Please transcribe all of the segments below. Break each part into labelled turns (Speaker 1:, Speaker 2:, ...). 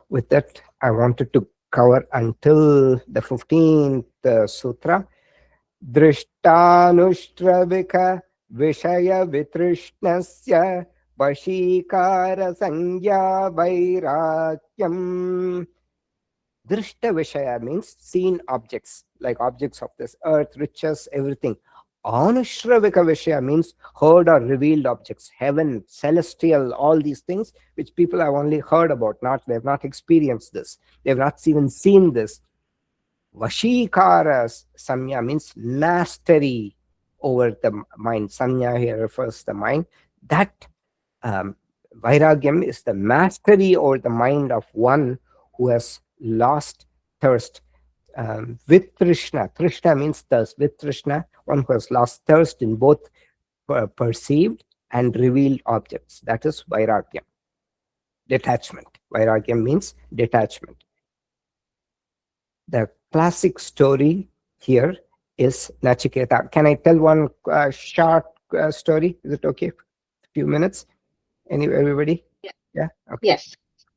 Speaker 1: with that, I wanted to cover until the 15th sutra. Drishtanushravika Vishaya Vitrishnasya Vashikara Sangya Vairagyam. Drishta Vishaya means seen objects, like objects of this earth, riches, everything. Anushravika Vishaya means heard or revealed objects, heaven, celestial, all these things which people have only heard about, they've not experienced this, they've not even seen this. Vashikara Samya means mastery over the mind. Samya here refers to the mind. That um, Vairagyam is the mastery over the mind of one who has lost thirst. With Trishna, Trishna means thirst. With Trishna, one who has lost thirst in both perceived and revealed objects. That is Vairagyam. Detachment. Vairagyam means detachment. The classic story here is Nachiketa. Can I tell one short story? Is it okay? A few minutes? Everybody?
Speaker 2: Yeah.
Speaker 1: Yeah? Okay.
Speaker 2: Yes.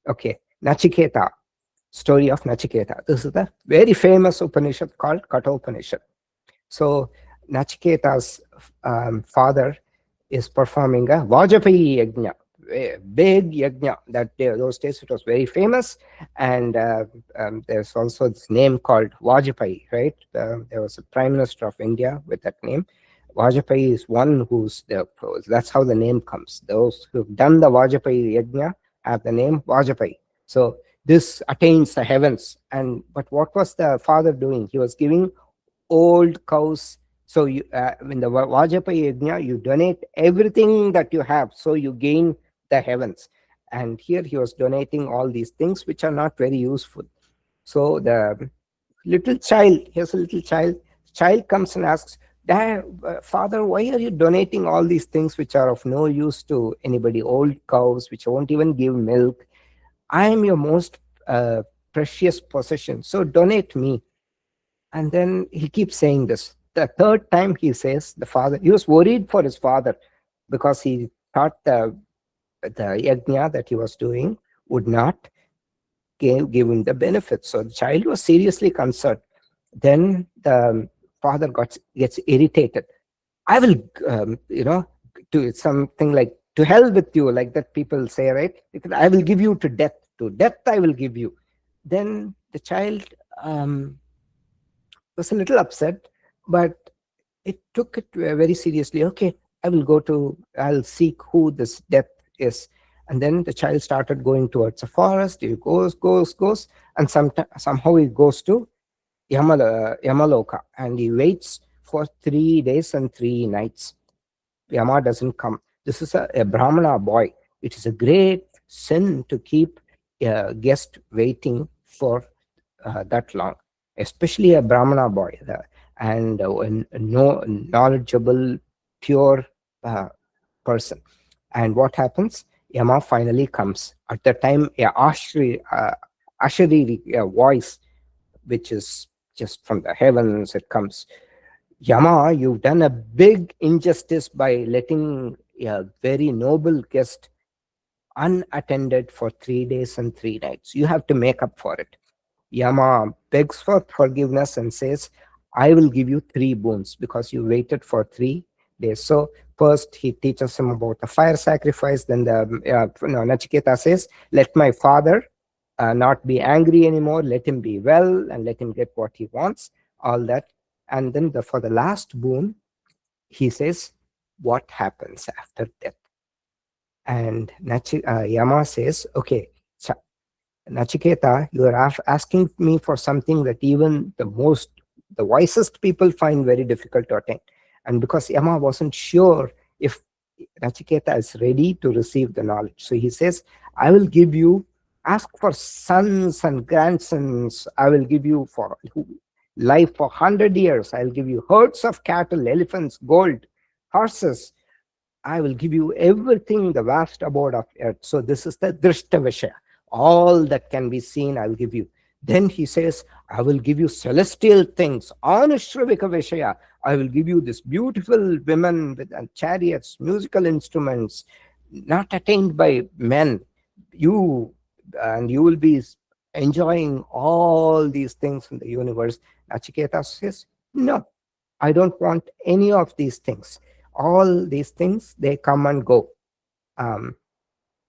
Speaker 1: Okay. Nachiketa. Story of Nachiketa. This is the very famous Upanishad called Kathopanishad. So Nachiketa's father is performing a Vajpayee Yajna, a big yajna. Those days it was very famous, and there's also this name called Vajpayee, right? There was a prime minister of India with that name. Vajpayee is one who's that's how the name comes. Those who've done the Vajpayee Yajna have the name Vajpayee. So this attains the heavens. But what was the father doing? He was giving old cows. So in the Vajpayee Yajna, you donate everything that you have, so you gain the heavens. And here he was donating all these things which are not very useful. So the little child, here's a little child comes and asks, Dad, father, why are you donating all these things which are of no use to anybody, old cows which won't even give milk? I am your most precious possession, so donate me. And then he keeps saying this. The third time he says, he was worried for his father because he thought the yajna that he was doing would not give him the benefits. So the child was seriously concerned. Then the father gets irritated. I will, do something like, to hell with you, like that people say, right? I will give you to death. To death I will give you. Then the child was a little upset, but it took it very seriously. Okay, I'll seek who this death is. And then the child started going towards the forest. He goes, and somehow he goes to Yamaloka, and he waits for 3 days and 3 nights. Yama doesn't come. This is a Brahmana boy. It is a great sin to keep a guest waiting for that long, especially a Brahmana boy and no knowledgeable, pure person. And what happens? Yama finally comes. At the time, a Ashariri voice, which is just from the heavens, it comes. Yama, you've done a big injustice by letting a very noble guest unattended for 3 days and 3 nights. You have to make up for it. Yama begs for forgiveness and says, I will give you 3 boons because you waited for 3 days. So first he teaches him about the fire sacrifice. Then Nachiketa says, let my father not be angry anymore. Let him be well and let him get what he wants. All that. And then for the last boon, he says, what happens after death? And Yama says, okay, Nachiketa, you are asking me for something that even the wisest people find very difficult to attain. And because Yama wasn't sure if Nachiketa is ready to receive the knowledge, so he says, I will give you, ask for sons and grandsons. I will give you for life for 100 years. I'll give you herds of cattle, elephants, gold, horses. I will give you everything, the vast abode of earth. So this is the Drishtavishya. All that can be seen, I will give you. Then he says, I will give you celestial things. Anushravika Vishaya. I will give you this beautiful women with chariots, musical instruments, not attained by men. You and you will be enjoying all these things in the universe. Nachiketa says, no, I don't want any of these things. All these things, they come and go. Um,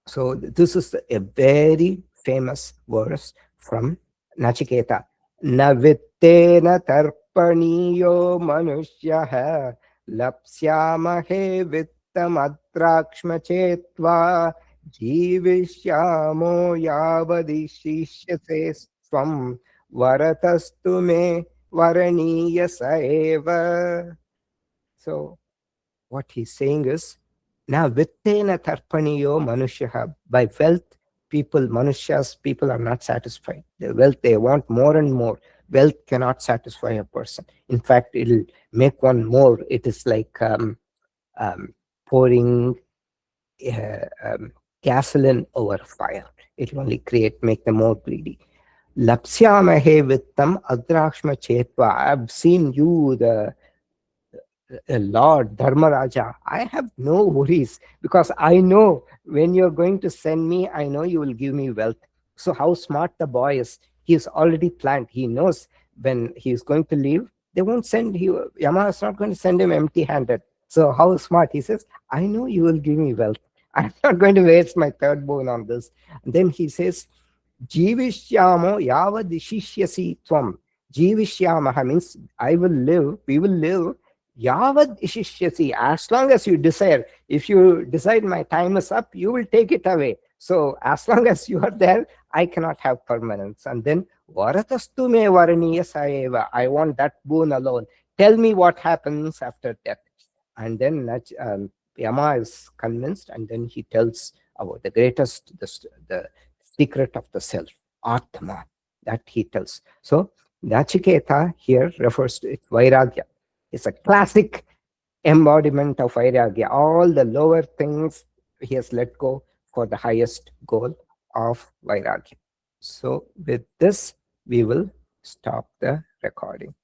Speaker 1: so this is a very famous verse from Nachiketa. Na vittena tarpaniyo manushyaha lapsyamahe vittamadrakshma chetva jivishyamo yavadishishyase svam varatastu me varaniya saeva. So what he's saying is, now vittena tarpaniyo manushyaha, by wealth, people, manushas, people are not satisfied. The wealth, they want more and more. Wealth cannot satisfy a person. In fact, it'll make one more. It is like um, pouring uh, um, gasoline over fire. It will only make them more greedy. Lapsyamahe vittam adrakshma chetva. I've seen you, the Lord Dharmaraja, I have no worries, because I know when you're going to send me, I know you will give me wealth. So, how smart the boy is. He's already planned. He knows when he's going to leave, they won't send you, Yama is not going to send him empty handed. So, how smart. He says, I know you will give me wealth. I'm not going to waste my third bone on this. And then he says, Jivishyamo yavadishishyasi tvam. Jivishyamaha means I will live, we will live. Yavad ishishyasi, as long as you desire. If you decide my time is up, you will take it away. So as long as you are there, I cannot have permanence. And then varatastu me varaniya saeva. I want that boon alone. Tell me what happens after death. And then Yama is convinced, and then he tells about the greatest, the secret of the self, Atma, that he tells. So Nachiketa here refers to it, Vairagya. It's a classic embodiment of Vairagya. All the lower things he has let go for the highest goal of Vairagya. So with this, we will stop the recording.